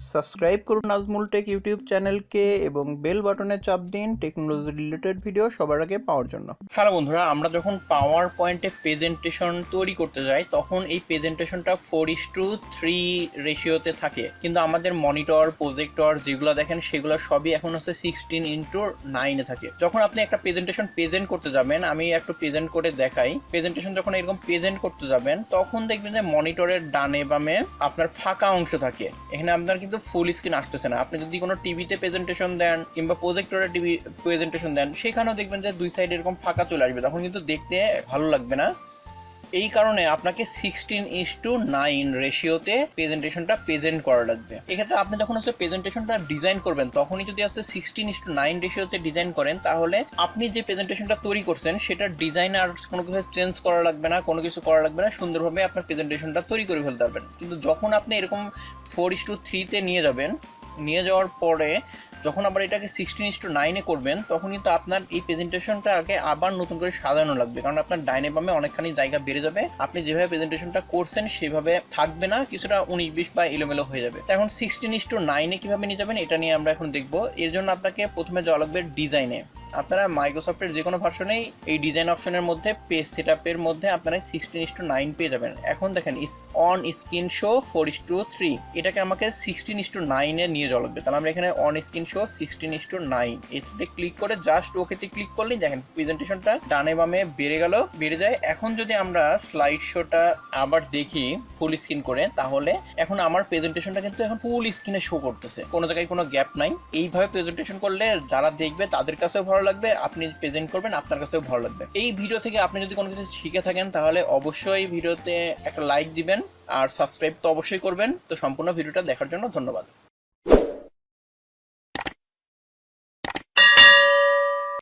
Subscribe করুন Nazmul take YouTube চ্যানেলকে এবং বেল বাটনে চাপ দিন টেকনোলজি রিলেটেড ভিডিও সবার আগে পাওয়ার জন্য। হ্যালো বন্ধুরা, আমরা যখন পাওয়ার পয়েন্টে প্রেজেন্টেশন তৈরি করতে যাই তখন এই প্রেজেন্টেশনটা 4:3 রেশিওতে থাকে, কিন্তু আমাদের মনিটর প্রজেক্টর যেগুলো দেখেন সেগুলো সবই এখন হচ্ছে 16:9 থাকে। যখন আপনি একটা প্রেজেন্টেশন প্রেজেন্ট করতে যাবেন, আমি একটু প্রেজেন্ট করে দেখাই। প্রেজেন্টেশন যখন এরকম প্রেজেন্ট করতে যাবেন তখন দেখবেন যে মনিটরের ডানে বামে আপনার ফাঁকা অংশ থাকে। এখানে আপনার কিন্তু ফুল স্ক্রিন আসতেছে না। আপনি যদি কোনো টিভিতে প্রেজেন্টেশন দেন কিংবা প্রজেক্টরে টিভি প্রেজেন্টেশন দেন, সেখানেও দেখবেন যে দুই সাইড এরকম ফাঁকা চলে আসবে, তখন কিন্তু দেখতে ভালো লাগবে না। এই কারণে আপনাকে 16:9 রেশিওতে প্রেজেন্টেশনটা প্রেজেন্ট করা লাগবে। এক্ষেত্রে আপনি যখন হচ্ছে প্রেজেন্টেশনটা ডিজাইন করবেন তখনই যদি হচ্ছে 16:9 রেশিওতে ডিজাইন করেন, তাহলে আপনি যে প্রেজেন্টেশনটা তৈরি করছেন সেটার ডিজাইন আর কোনো কিছু চেঞ্জ করা লাগবে না, কোনো কিছু করা লাগবে না, সুন্দরভাবে আপনার প্রেজেন্টেশনটা তৈরি করে ফেলতে পারবেন। কিন্তু যখন আপনি এরকম 4:3-তে নিয়ে যাবেন, নিয়ে যাওয়ার পরে যখন আবার এটাকে 16:9 করবেন, তখন কিন্তু আপনার এই প্রেজেন্টেশনটা আগে আবার নতুন করে সাজানো লাগবে, কারণ আপনার ডাইনে বামে অনেকখানি জায়গা বেড়ে যাবে। আপনি যেভাবে প্রেজেন্টেশনটা করছেন সেভাবে থাকবে না, কিছুটা 19-20 বা এলোমেলো হয়ে যাবে। তো এখন 16:9 কিভাবে নিয়ে যাবেন এটা নিয়ে আমরা এখন দেখবো। এর জন্য আপনাকে প্রথমে যাওয়া লাগবে ডিজাইনে। আপনারা মাইক্রোসফটের যে কোনো ভার্সনেই এই ডিজাইন অপশনের মধ্যে পেজ সেটআপের মধ্যে আপনারা 16:9 পেয়ে যাবেন। এখন দেখেন অন স্ক্রিন শো 4:3, এটাকে আমাকে 16:9 নিয়ে যাওয়া লাগবে। তাহলে আমরা এখানে অন স্ক্রিন শো 16:9 এতে ক্লিক করে জাস্ট ওকেতে ক্লিক করলেই দেখেন প্রেজেন্টেশনটা ডানে বামে বেড়ে যায়। এখন যদি আমরা স্লাইড শোটা আবার দেখি ফুল স্ক্রিন করে, তাহলে এখন আমার প্রেজেন্টেশনটা কিন্তু এখন ফুল স্ক্রিনে শো করতেছে, কোনো জায়গায় কোনো গ্যাপ নাই। এইভাবে প্রেজেন্টেশন করলে যারা দেখবে তাদের কাছেও ভালো লাগবে, আপনি প্রেজেন্ট করবেন আপনার কাছেও ভালো লাগবে। এই ভিডিও থেকে আপনি যদি কোনো কিছু শিখে থাকেন তাহলে অবশ্যই ভিডিওতে একটা লাইক দিবেন আর সাবস্ক্রাইব তো অবশ্যই করবেন। তো সম্পূর্ণ ভিডিওটা দেখার জন্য ধন্যবাদ।